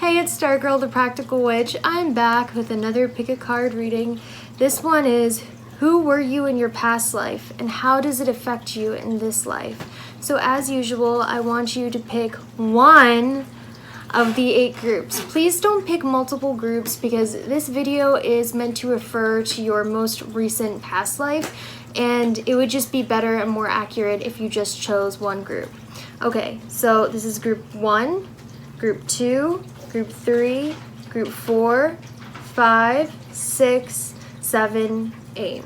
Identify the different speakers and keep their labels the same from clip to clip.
Speaker 1: Hey, it's Stargirl, the Practical Witch. I'm back with another pick a card reading. This one is, who were you in your past life and how does it affect you in this life? So as usual, I want you to pick one of the 8 groups. Please don't pick multiple groups because this video is meant to refer to your most recent past life, and it would just be better and more accurate if you just chose one group. Okay, so this is group 1, group 2, group 3, group 4, 5, 6, 7, 8.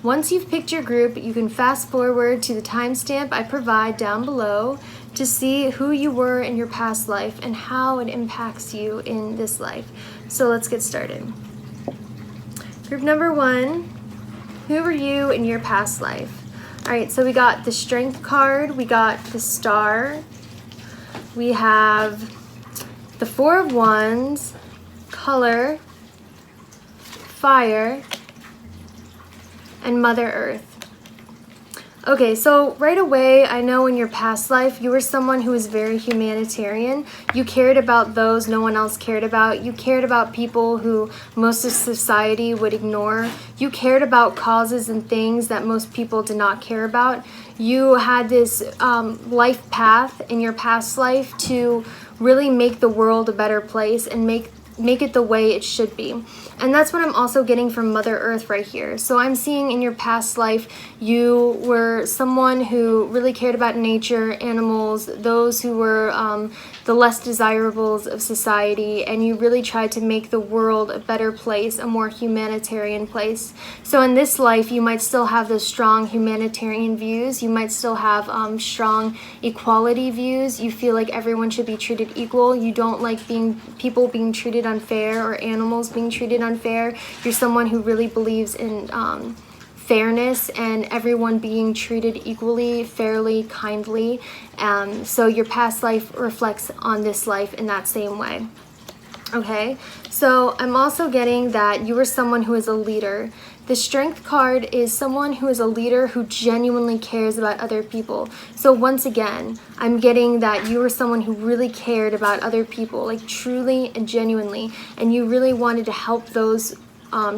Speaker 1: Once you've picked your group, you can fast forward to the timestamp I provide down below to see who you were in your past life and how it impacts you in this life. So let's get started. Group number 1, who were you in your past life? All right, so we got the Strength card, we got the Star, we have the 4 of Wands, Color, Fire, and Mother Earth. Okay, so right away, I know in your past life, you were someone who was very humanitarian. You cared about those no one else cared about. You cared about people who most of society would ignore. You cared about causes and things that most people did not care about. You had this life path in your past life to really make the world a better place and make it the way it should be. And that's what I'm also getting from Mother Earth right here. So I'm seeing in your past life, you were someone who really cared about nature, animals, those who were the less desirables of society, and you really tried to make the world a better place, a more humanitarian place. So in this life, you might still have those strong humanitarian views. You might still have strong equality views. You feel like everyone should be treated equal. You don't like people being treated unfair or animals being treated unfair. You're someone who really believes in fairness and everyone being treated equally, fairly, kindly. So your past life reflects on this life in that same way. Okay, so I'm also getting that you were someone who is a leader. The Strength card is someone who is a leader who genuinely cares about other people. So once again, I'm getting that you were someone who really cared about other people, like truly and genuinely, and you really wanted to help those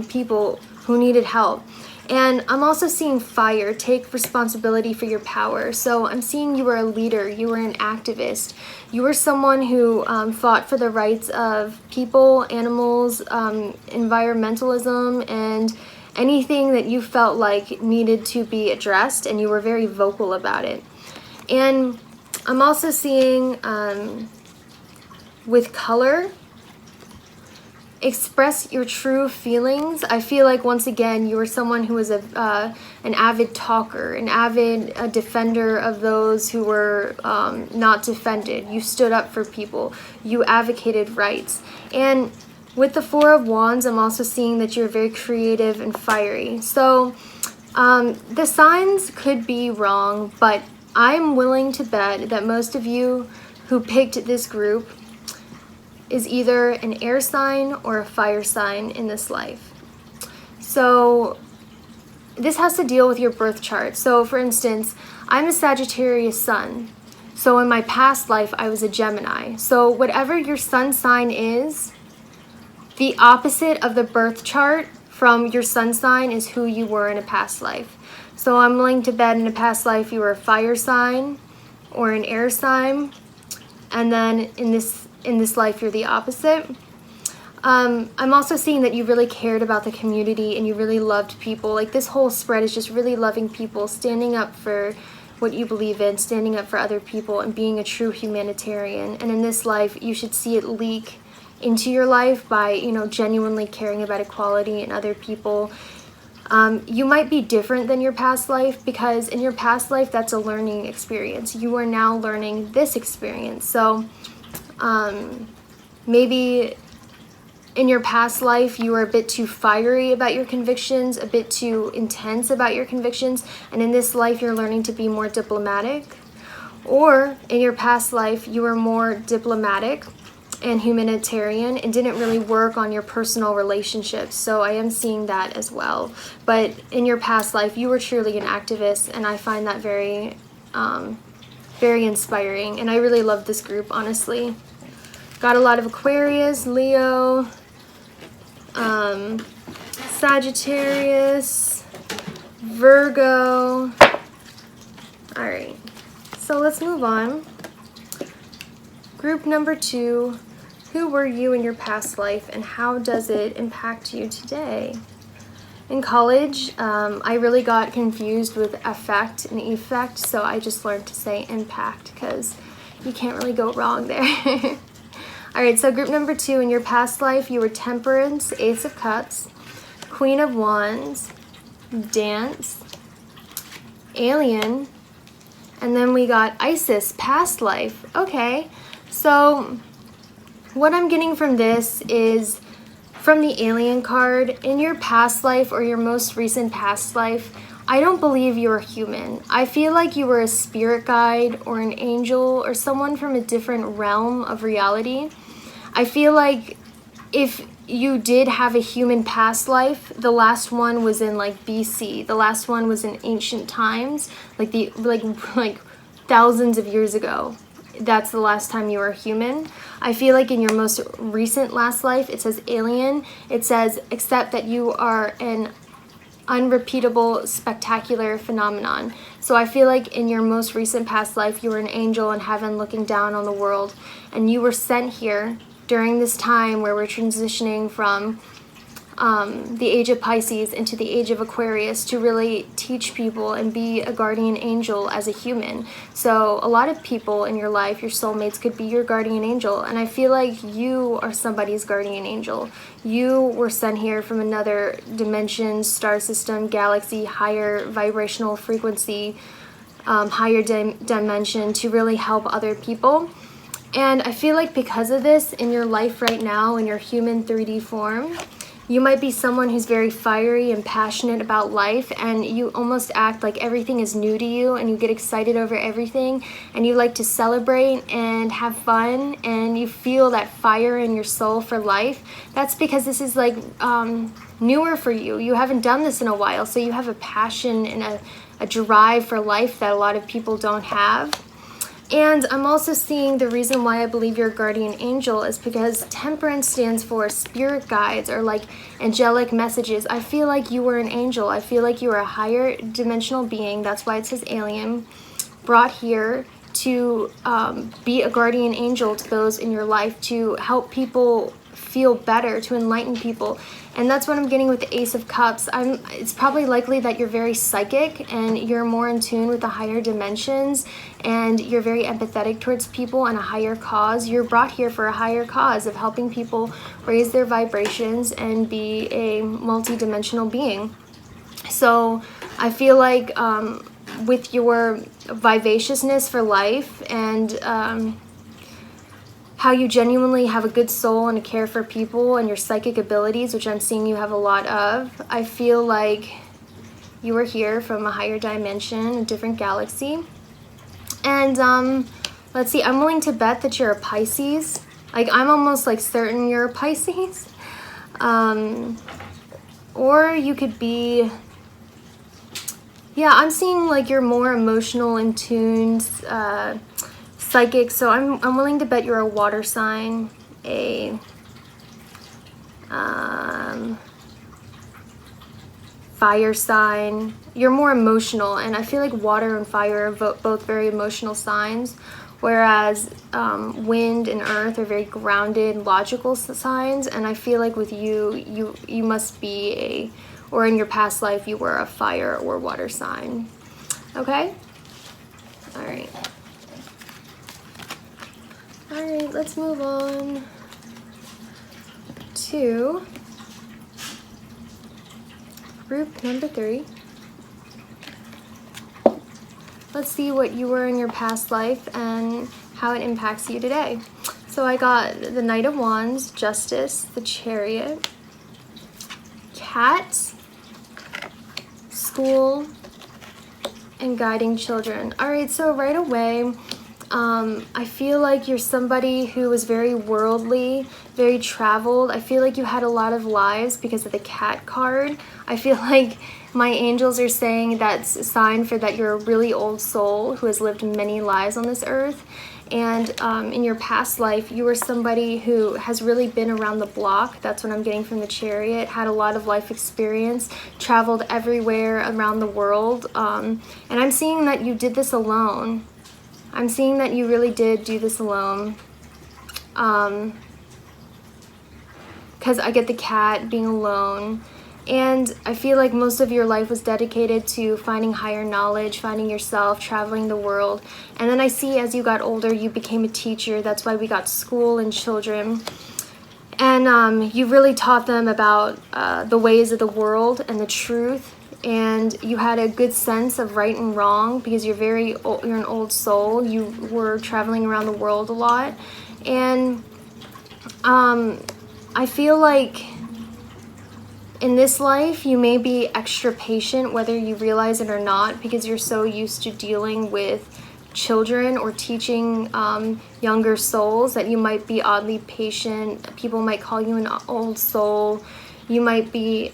Speaker 1: people who needed help. And I'm also seeing Fire, take responsibility for your power. So I'm seeing you were a leader, you were an activist. You were someone who fought for the rights of people, animals, environmentalism, and anything that you felt like needed to be addressed, and you were very vocal about it. And I'm also seeing with Color, express your true feelings. I feel like once again you were someone who was an avid talker, an avid defender of those who were not defended. You stood up for people. You advocated rights. And with the 4 of Wands, I'm also seeing that you're very creative and fiery. So the signs could be wrong, but I'm willing to bet that most of you who picked this group is either an air sign or a fire sign in this life. So this has to deal with your birth chart. So for instance, I'm a Sagittarius sun. So in my past life, I was a Gemini. So whatever your sun sign is, the opposite of the birth chart from your sun sign is who you were in a past life. So I'm willing to bet in a past life you were a fire sign or an air sign, and then in this life you're the opposite. I'm also seeing that you really cared about the community and you really loved people. Like this whole spread is just really loving people, standing up for what you believe in, standing up for other people, and being a true humanitarian. And in this life, you should see it leak into your life by, genuinely caring about equality and other people. You might be different than your past life because in your past life, that's a learning experience. You are now learning this experience. So maybe in your past life, you were a bit too fiery about your convictions, a bit too intense about your convictions, and in this life, you're learning to be more diplomatic. Or in your past life, you were more diplomatic and humanitarian and didn't really work on your personal relationships. So I am seeing that as well. But in your past life, you were truly an activist, and I find that very inspiring, and I really love this group, honestly. Got a lot of Aquarius, Leo, Sagittarius, Virgo. All right, so let's move on. Group number 2, who were you in your past life and how does it impact you today? In college, I really got confused with affect and effect, so I just learned to say impact because you can't really go wrong there. All right, so group number 2, in your past life, you were Temperance, Ace of Cups, Queen of Wands, Dance, Alien, and then we got Isis, past life. Okay, so what I'm getting from this is from the Alien card, in your past life or your most recent past life, I don't believe you were human. I feel like you were a spirit guide or an angel or someone from a different realm of reality. I feel like if you did have a human past life, the last one was in like BC. The last one was in ancient times, like thousands of years ago. That's the last time you were human. I feel like in your most recent last life, it says alien. It says, except that you are an unrepeatable, spectacular phenomenon. So I feel like in your most recent past life, you were an angel in heaven looking down on the world. And you were sent here during this time where we're transitioning from the age of Pisces into the age of Aquarius to really teach people and be a guardian angel as a human. So a lot of people in your life, your soulmates, could be your guardian angel, and I feel like you are somebody's guardian angel. You were sent here from another dimension, star system, galaxy, higher vibrational frequency, higher dimension to really help other people. And I feel like because of this, in your life right now, in your human 3D form, you might be someone who's very fiery and passionate about life, and you almost act like everything is new to you, and you get excited over everything, and you like to celebrate and have fun, and you feel that fire in your soul for life. That's because this is like newer for you. You haven't done this in a while, so you have a passion and a drive for life that a lot of people don't have. And I'm also seeing the reason why I believe you're a guardian angel is because Temperance stands for spirit guides or like angelic messages. I feel like you were an angel. I feel like you were a higher dimensional being. That's why it says alien, brought here to be a guardian angel to those in your life, to help people feel better, to enlighten people. And that's what I'm getting with the Ace of Cups. It's probably likely that you're very psychic and you're more in tune with the higher dimensions, and you're very empathetic towards people and a higher cause. You're brought here for a higher cause of helping people raise their vibrations and be a multi-dimensional being. So I feel like with your vivaciousness for life and how you genuinely have a good soul and a care for people and your psychic abilities, which I'm seeing you have a lot of, I feel like you were here from a higher dimension, a different galaxy. And let's see, I'm willing to bet that you're a Pisces. Like, I'm almost like certain you're a Pisces. Or you could be, yeah, I'm seeing like you're more emotional and tuned, psychic, so I'm willing to bet you're a water sign, a fire sign. You're more emotional, and I feel like water and fire are both very emotional signs, whereas wind and earth are very grounded, logical signs. And I feel like with you must be or in your past life you were a fire or water sign. Okay? All right. Alright, let's move on to group number 3. Let's see what you were in your past life and how it impacts you today. So I got the Knight of Wands, Justice, the Chariot, Cat, School, and Guiding Children. Alright, so right away, I feel like you're somebody who was very worldly, very traveled. I feel like you had a lot of lives because of the cat card. I feel like my angels are saying that's a sign for that you're a really old soul who has lived many lives on this earth. And in your past life, you were somebody who has really been around the block. That's what I'm getting from the Chariot. Had a lot of life experience, traveled everywhere around the world. And I'm seeing that you did this alone. I'm seeing that you really did do this alone. Because I get the cat being alone. And I feel like most of your life was dedicated to finding higher knowledge, finding yourself, traveling the world. And then I see as you got older, you became a teacher. That's why we got school and children. And you really taught them about the ways of the world and the truth. And you had a good sense of right and wrong because you're an old soul. You were traveling around the world a lot. And I feel like in this life, you may be extra patient, whether you realize it or not, because you're so used to dealing with children or teaching younger souls that you might be oddly patient. People might call you an old soul. You might be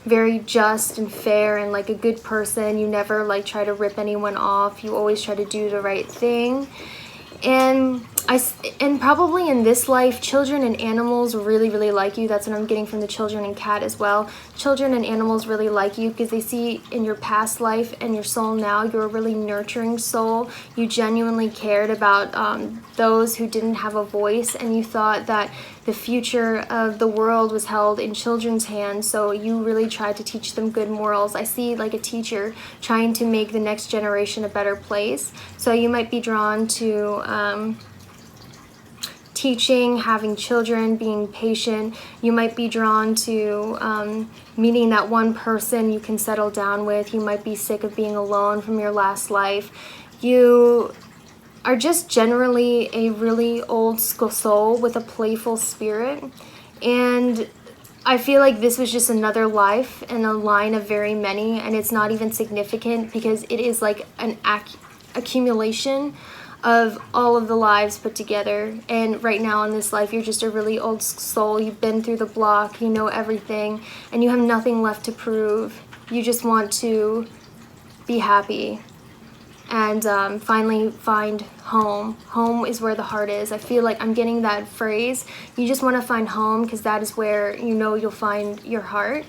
Speaker 1: very just and fair and like a good person. You never like try to rip anyone off. You always try to do the right thing. And probably in this life, children and animals really like you. That's what I'm getting from the children and cat as well. Children and animals really like you because they see in your past life and your soul now, you're a really nurturing soul. You genuinely cared about those who didn't have a voice, and you thought that the future of the world was held in children's hands, so you really tried to teach them good morals. I see like a teacher trying to make the next generation a better place. So you might be drawn to teaching, having children, being patient. You might be drawn to meeting that one person you can settle down with. You might be sick of being alone from your last life. You are just generally a really old soul with a playful spirit. And I feel like this was just another life and a line of very many, and it's not even significant because it is like an accumulation of all of the lives put together. And right now in this life, you're just a really old soul. You've been through the block, you know everything, and you have nothing left to prove. You just want to be happy and finally find home. Home is where the heart is. I feel like I'm getting that phrase. You just want to find home because that is where you know you'll find your heart.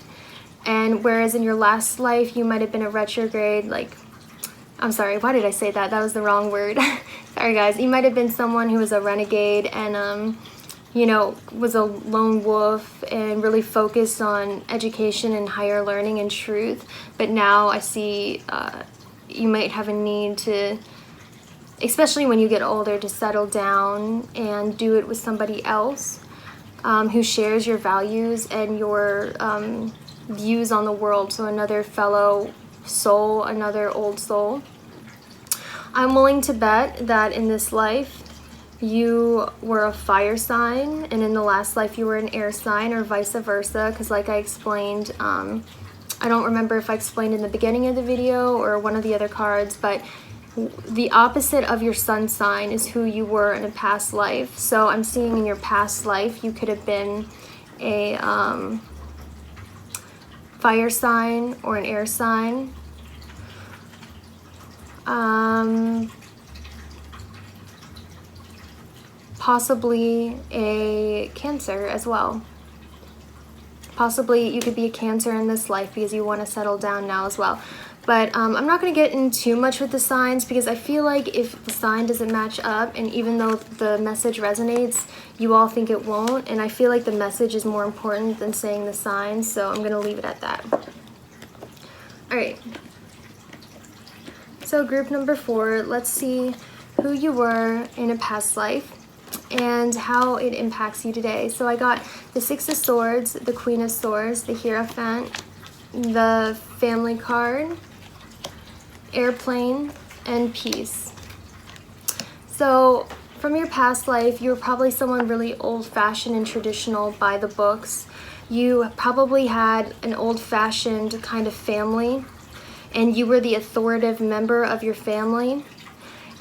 Speaker 1: And whereas in your last life, you might have been a retrograde, like, I'm sorry, why did I say that? That was the wrong word. Sorry guys. You might have been someone who was a renegade and you know, was a lone wolf and really focused on education and higher learning and truth. But now I see you might have a need to, especially when you get older, to settle down and do it with somebody else who shares your values and your views on the world. So another fellow soul, another old soul. I'm willing to bet that in this life you were a fire sign and in the last life you were an air sign, or vice versa, because like I explained, I don't remember if I explained in the beginning of the video or one of the other cards, but the opposite of your sun sign is who you were in a past life. So I'm seeing in your past life you could have been a fire sign or an air sign. Possibly a Cancer as well. Possibly you could be a Cancer in this life because you want to settle down now as well. But I'm not going to get in too much with the signs because I feel like if the sign doesn't match up, and even though the message resonates, you all think it won't. And I feel like the message is more important than saying the signs, so I'm going to leave it at that. Alright. So group number 4, let's see who you were in a past life and how it impacts you today. So I got the 6 of Swords, the Queen of Swords, the Hierophant, the Family card, Airplane, and Peace. So from your past life, you were probably someone really old-fashioned and traditional by the books. You probably had an old-fashioned kind of family, and you were the authoritative member of your family.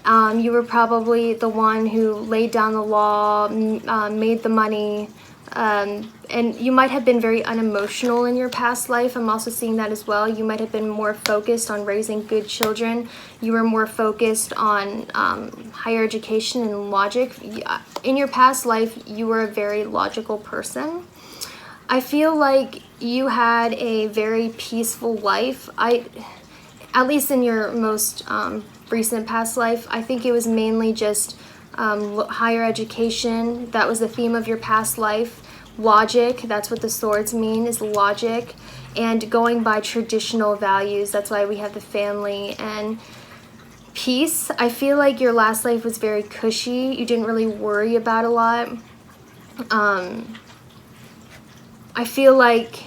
Speaker 1: You were probably the one who laid down the law, made the money, And you might have been very unemotional in your past life. I'm also seeing that as well. You might have been more focused on raising good children. You were more focused on higher education and logic. In your past life, you were a very logical person. I feel like you had a very peaceful life. At least in your most recent past life, I think it was mainly just higher education. That was the theme of your past life. Logic, that's what the swords mean, is logic. And going by traditional values, that's why we have the family. And peace, I feel like your last life was very cushy. You didn't really worry about a lot. I feel like,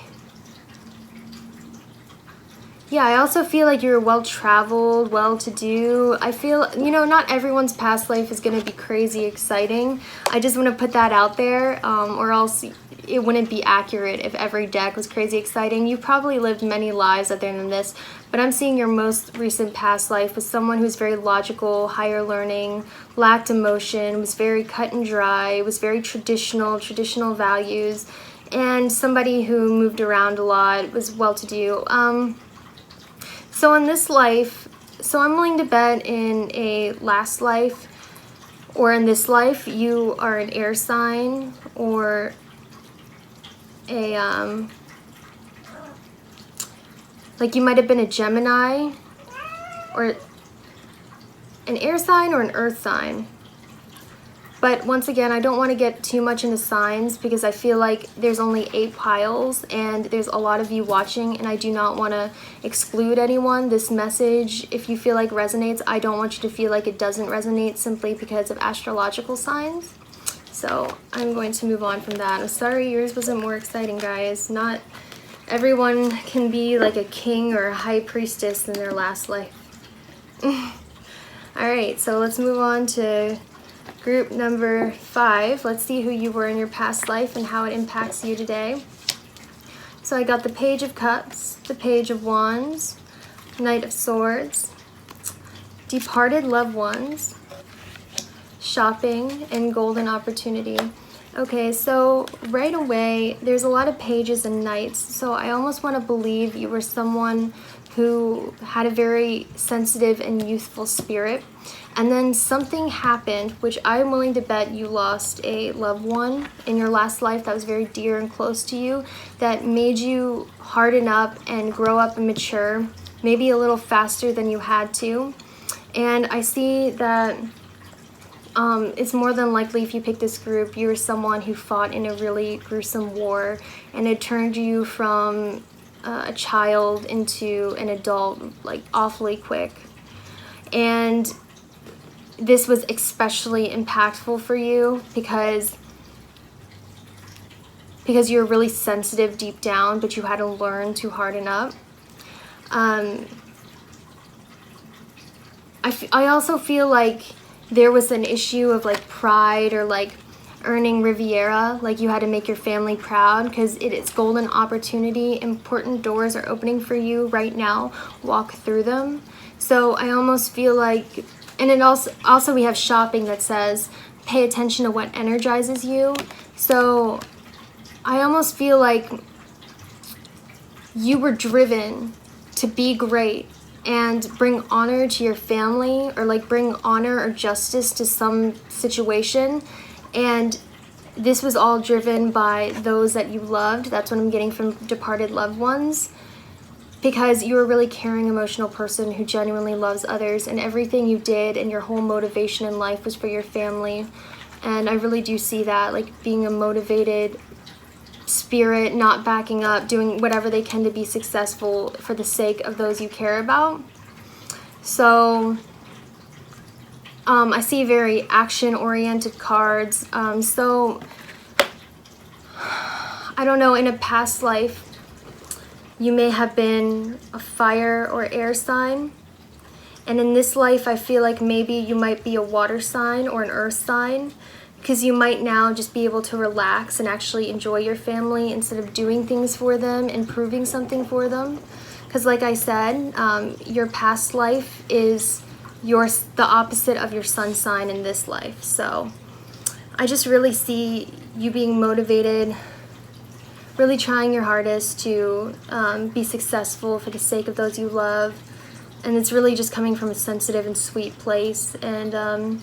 Speaker 1: yeah, I also feel like you're well-traveled, well-to-do. I feel, not everyone's past life is going to be crazy exciting. I just want to put that out there, or else it wouldn't be accurate if every deck was crazy exciting. You probably lived many lives other than this, but I'm seeing your most recent past life was someone who's very logical, higher learning, lacked emotion, was very cut and dry, was very traditional values, and somebody who moved around a lot, was well-to-do. So in this life, I'm willing to bet in a last life or in this life, you are an air sign or like you might have been a Gemini or an air sign or an earth sign. But once again, I don't want to get too much into signs because I feel like there's only 8 piles and there's a lot of you watching, and I do not want to exclude anyone. This message, if you feel like resonates, I don't want you to feel like it doesn't resonate simply because of astrological signs. So I'm going to move on from that. I'm sorry yours wasn't more exciting, guys. Not everyone can be like a king or a high priestess in their last life. Alright, so let's move on to group number 5. Let's see who you were in your past life and how it impacts you today. So I got the Page of Cups, the Page of Wands, Knight of Swords, Departed Loved Ones, Shopping, and Golden Opportunity. Okay, so right away, there's a lot of pages and knights, so I almost want to believe you were someone who had a very sensitive and youthful spirit. And then something happened, which I'm willing to bet you lost a loved one in your last life that was very dear and close to you, that made you harden up and grow up and mature, maybe a little faster than you had to. And I see that it's more than likely, if you pick this group, you were someone who fought in a really gruesome war, and it turned you from a child into an adult like awfully quick. And this was especially impactful for you because you're really sensitive deep down, but you had to learn to harden up. I also feel like there was an issue of like pride or like earning Riviera, like you had to make your family proud because it is golden opportunity. Important doors are opening for you right now. Walk through them. So I almost feel like, and it also we have shopping that says pay attention to what energizes you. So I almost feel like you were driven to be great and bring honor to your family, or like bring honor or justice to some situation. And this was all driven by those that you loved. That's what I'm getting from departed loved ones. Because you were a really caring, emotional person who genuinely loves others, and everything you did and your whole motivation in life was for your family. And I really do see that, like being a motivated spirit, not backing up, doing whatever they can to be successful for the sake of those you care about. So I see very action-oriented cards. So I don't know, in a past life, you may have been a fire or air sign. And in this life, I feel like maybe you might be a water sign or an earth sign, because you might now just be able to relax and actually enjoy your family instead of doing things for them and proving something for them. Because like I said, your past life is the opposite of your sun sign in this life. So I just really see you being motivated, really trying your hardest to be successful for the sake of those you love. And it's really just coming from a sensitive and sweet place. And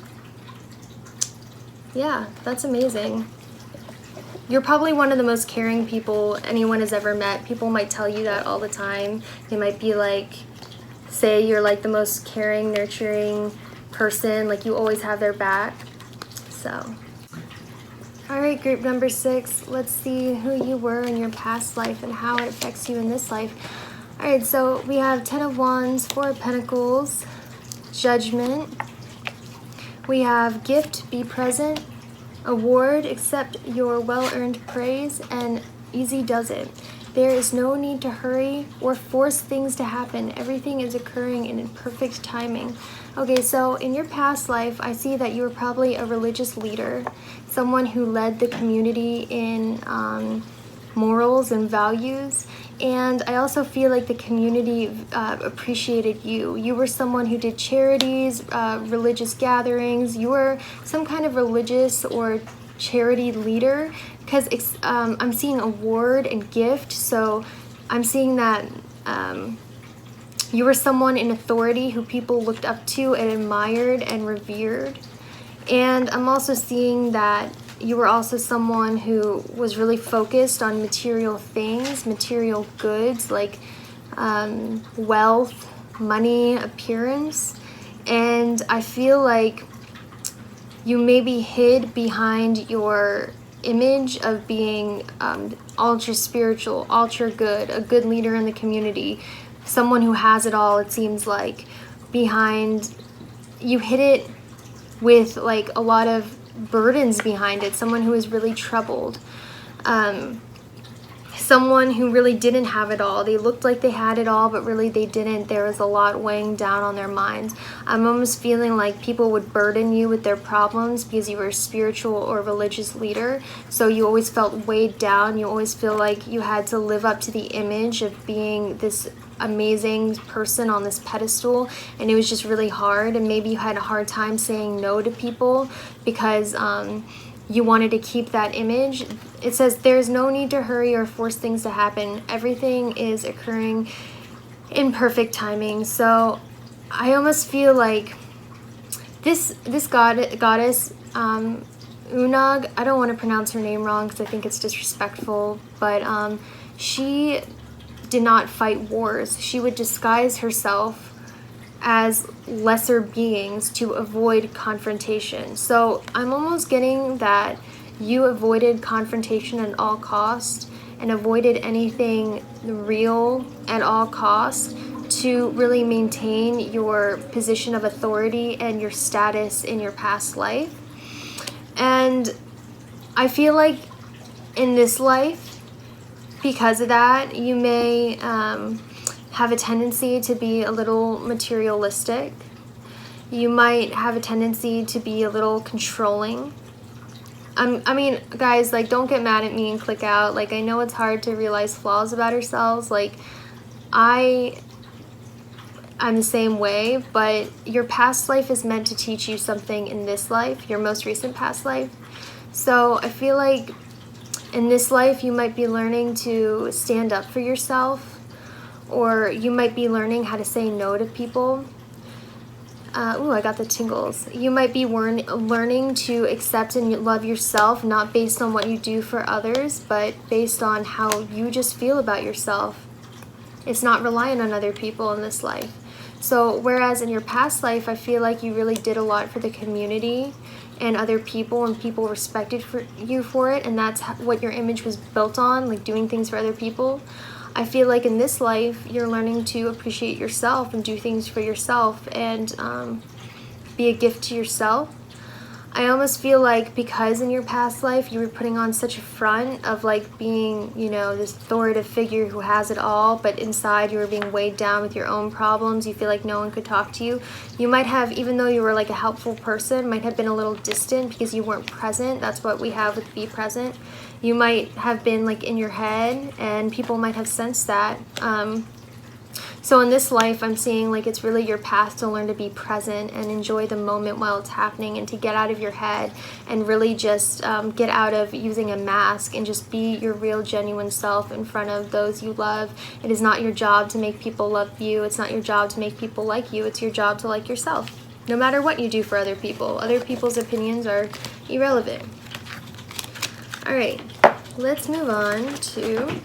Speaker 1: yeah, that's amazing. You're probably one of the most caring people anyone has ever met. People might tell you that all the time. They might be like, say you're like the most caring, nurturing person, like you always have their back. So, all right, group number 6, let's see who you were in your past life and how it affects you in this life. All right, so we have 10 of Wands, 4 of Pentacles, Judgment. We have Gift, be present. Award, accept your well-earned praise, and easy does it. There is no need to hurry or force things to happen. Everything is occurring in perfect timing. Okay, so in your past life, I see that you were probably a religious leader, someone who led the community in morals and values. And I also feel like the community appreciated you. You were someone who did charities, religious gatherings. You were some kind of religious or charity leader, because I'm seeing award and gift. So I'm seeing that you were someone in authority who people looked up to and admired and revered. And I'm also seeing that you were also someone who was really focused on material things, material goods, like wealth, money, appearance. And I feel like you maybe hid behind your image of being ultra spiritual, ultra good, a good leader in the community, someone who has it all, it seems like. Behind, you hid it with like a lot of burdens behind it, someone who is really troubled, someone who really didn't have it all. They looked like they had it all, but really they didn't. There was a lot weighing down on their minds. I'm almost feeling like people would burden you with their problems because you were a spiritual or religious leader, so you always felt weighed down. You always feel like you had to live up to the image of being this amazing person on this pedestal, and it was just really hard. And maybe you had a hard time saying no to people because you wanted to keep that image. It says there's no need to hurry or force things to happen. Everything is occurring in perfect timing. So I almost feel like this goddess Unag, I don't want to pronounce her name wrong because I think it's disrespectful, but she did not fight wars. She would disguise herself as lesser beings to avoid confrontation. So I'm almost getting that you avoided confrontation at all costs and avoided anything real at all costs to really maintain your position of authority and your status in your past life. And I feel like in this life, because of that, you may have a tendency to be a little materialistic. You might have a tendency to be a little controlling. I mean, guys, like, don't get mad at me and click out. Like, I know it's hard to realize flaws about ourselves. Like, I'm the same way, but your past life is meant to teach you something in this life, your most recent past life. So I feel like in this life, you might be learning to stand up for yourself, or you might be learning how to say no to people. Ooh, I got the tingles. You might be learning to accept and love yourself, not based on what you do for others, but based on how you just feel about yourself. It's not reliant on other people in this life. So whereas in your past life, I feel like you really did a lot for the community and other people, and people respected you for it, and that's what your image was built on, like doing things for other people. I feel like in this life, you're learning to appreciate yourself and do things for yourself and be a gift to yourself. I almost feel like because in your past life you were putting on such a front of like being, you know, this authoritative figure who has it all, but inside you were being weighed down with your own problems. You feel like no one could talk to you. You might have, even though you were like a helpful person, might have been a little distant because you weren't present. That's what we have with be present. You might have been like in your head, and people might have sensed that. So in this life, I'm seeing like it's really your path to learn to be present and enjoy the moment while it's happening, and to get out of your head and really just get out of using a mask and just be your real genuine self in front of those you love. It is not your job to make people love you. It's not your job to make people like you. It's your job to like yourself. No matter what you do for other people, other people's opinions are irrelevant. All right, let's move on to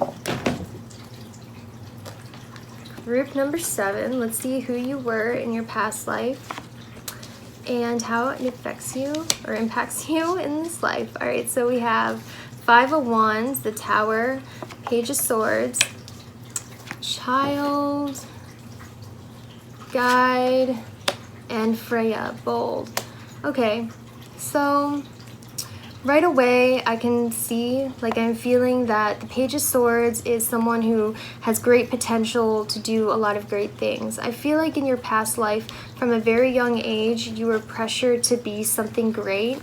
Speaker 1: group number 7. Let's see who you were in your past life and how it affects you or impacts you in this life. All right, so we have 5 of Wands, the Tower, Page of Swords, Child, Guide, and Freya, Bold. Okay, so right away, I can see, like I'm feeling that the Page of Swords is someone who has great potential to do a lot of great things. I feel like in your past life, from a very young age, you were pressured to be something great,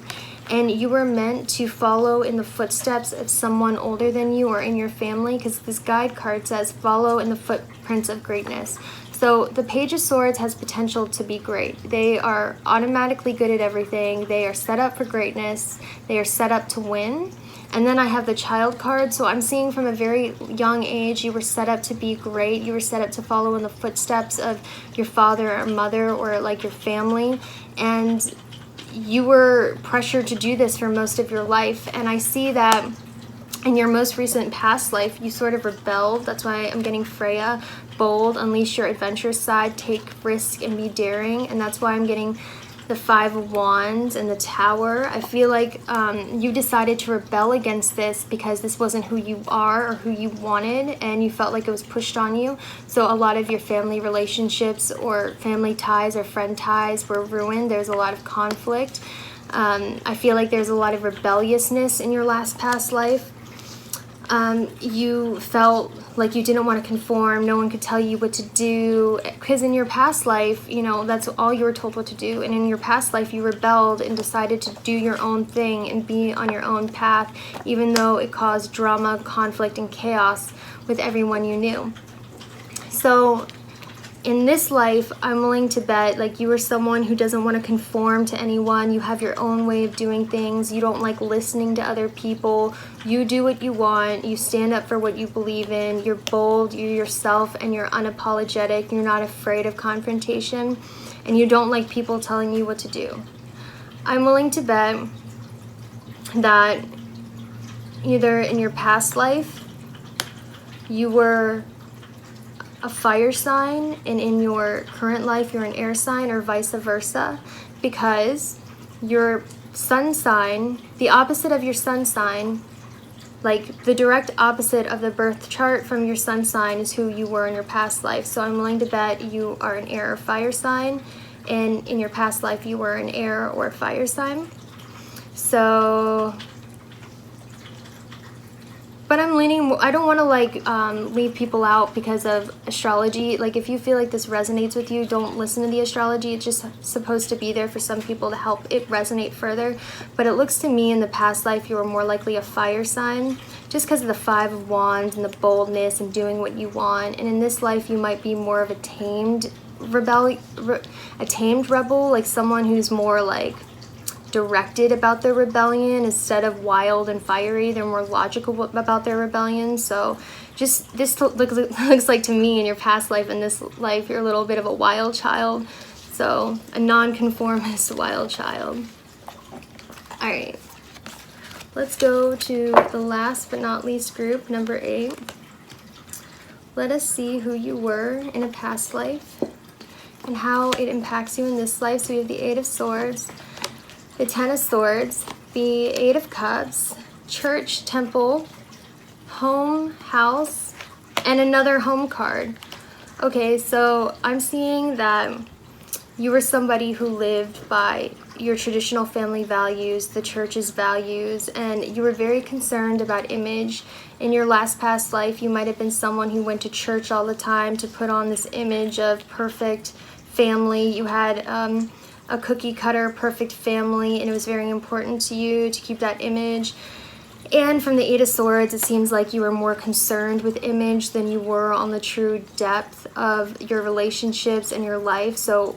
Speaker 1: and you were meant to follow in the footsteps of someone older than you or in your family, because this guide card says follow in the footprints of greatness. So the Page of Swords has potential to be great. They are automatically good at everything. They are set up for greatness. They are set up to win. And then I have the Child card. So I'm seeing from a very young age, you were set up to be great. You were set up to follow in the footsteps of your father or mother or like your family. And you were pressured to do this for most of your life. And I see that in your most recent past life, you sort of rebelled. That's why I'm getting Freya, Bold, unleash your adventurous side, take risk and be daring. And that's why I'm getting the 5 of Wands and the Tower. I feel like you decided to rebel against this because this wasn't who you are or who you wanted, and you felt like it was pushed on you. So a lot of your family relationships or family ties or friend ties were ruined. There's a lot of conflict. I feel like there's a lot of rebelliousness in your last past life. You felt like you didn't want to conform. No one could tell you what to do, because in your past life, you know, that's all you were told what to do. And in your past life, you rebelled and decided to do your own thing and be on your own path, even though it caused drama, conflict, and chaos with everyone you knew. So in this life, I'm willing to bet like you are someone who doesn't want to conform to anyone. You have your own way of doing things. You don't like listening to other people. You do what you want. You stand up for what you believe in. You're bold. You're yourself, and you're unapologetic. You're not afraid of confrontation, and you don't like people telling you what to do. I'm willing to bet that either in your past life, you were a fire sign, and in your current life you're an air sign, or vice versa, because your sun sign, the opposite of your sun sign, like the direct opposite of the birth chart from your sun sign, is who you were in your past life. So I'm willing to bet you are an air or fire sign, and in your past life you were an air or fire sign. So but I'm leaning, I don't want to like leave people out because of astrology. Like if you feel like this resonates with you, don't listen to the astrology. It's just supposed to be there for some people to help it resonate further. But it looks to me in the past life you were more likely a fire sign, just because of the 5 of Wands and the boldness and doing what you want. And in this life you might be more of a tamed rebel, like someone who's more like directed about their rebellion instead of wild and fiery. They're more logical about their rebellion. So just this looks like to me in your past life and this life you're a little bit of a wild child. So a nonconformist wild child. All right, let's go to the last but not least group, number 8. Let us see who you were in a past life and how it impacts you in this life. So we have the 8 of Swords, the 10 of Swords, the 8 of Cups, Church, Temple, Home, House, and another Home card. Okay, so I'm seeing that you were somebody who lived by your traditional family values, the church's values, and you were very concerned about image. In your last past life, you might have been someone who went to church all the time to put on this image of perfect family. You had a cookie cutter perfect family, and it was very important to you to keep that image. And from the Eight of Swords, it seems like you were more concerned with image than you were on the true depth of your relationships and your life. So,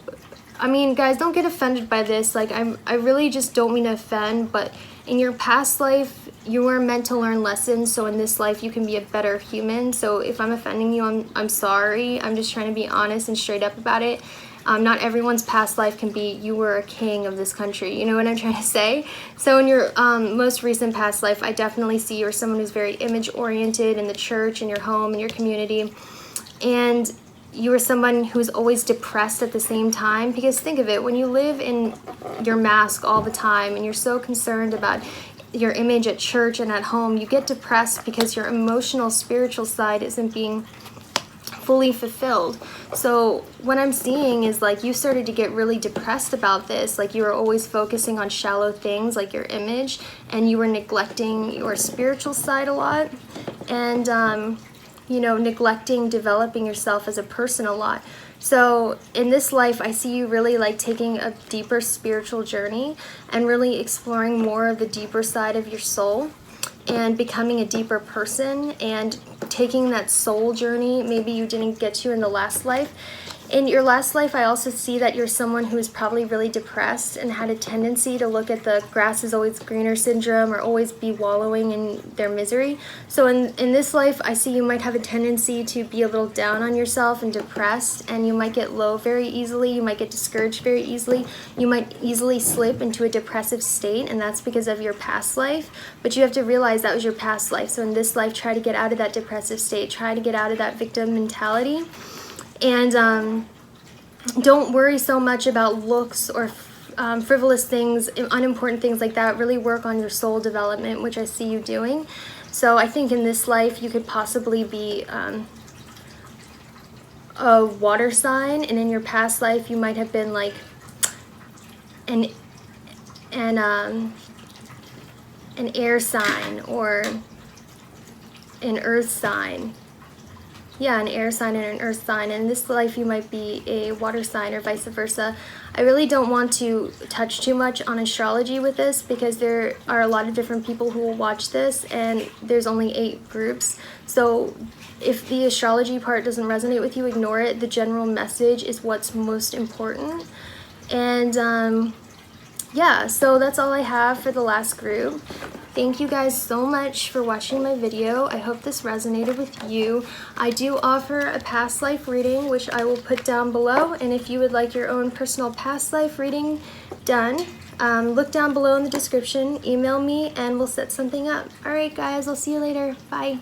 Speaker 1: I mean, guys, don't get offended by this. Like, I really just don't mean to offend, but in your past life, you were meant to learn lessons. So in this life, you can be a better human. So if I'm offending you, I'm sorry. I'm just trying to be honest and straight up about it. Not everyone's past life can be, you were a king of this country. You know what I'm trying to say? So in your most recent past life, I definitely see you as someone who's very image-oriented in the church, in your home, in your community. And you were someone who's always depressed at the same time. Because think of it, when you live in your mask all the time and you're so concerned about your image at church and at home, you get depressed because your emotional, spiritual side isn't being fully fulfilled. So what I'm seeing is like you started to get really depressed about this. Like you were always focusing on shallow things like your image, and you were neglecting your spiritual side a lot, and you know, neglecting developing yourself as a person a lot. So in this life, I see you really like taking a deeper spiritual journey and really exploring more of the deeper side of your soul and becoming a deeper person and taking that soul journey maybe you didn't get to in the last life. In your last life, I also see that you're someone who is probably really depressed and had a tendency to look at the grass is always greener syndrome or always be wallowing in their misery. So in this life, I see you might have a tendency to be a little down on yourself and depressed, and you might get low very easily. You might get discouraged very easily. You might easily slip into a depressive state, and that's because of your past life. But you have to realize that was your past life. So in this life, try to get out of that depressive state. Try to get out of that victim mentality. And don't worry so much about looks or frivolous things, unimportant things like that. Really work on your soul development, which I see you doing. So I think in this life you could possibly be a water sign, and in your past life you might have been like an air sign or an earth sign. Yeah, an air sign and an earth sign. And in this life, you might be a water sign or vice versa. I really don't want to touch too much on astrology with this because there are a lot of different people who will watch this, and there's only 8 groups. So if the astrology part doesn't resonate with you, ignore it. The general message is what's most important. And yeah, so that's all I have for the last group. Thank you guys so much for watching my video. I hope this resonated with you. I do offer a past life reading, which I will put down below. And if you would like your own personal past life reading done, look down below in the description, email me, and we'll set something up. All right, guys, I'll see you later. Bye.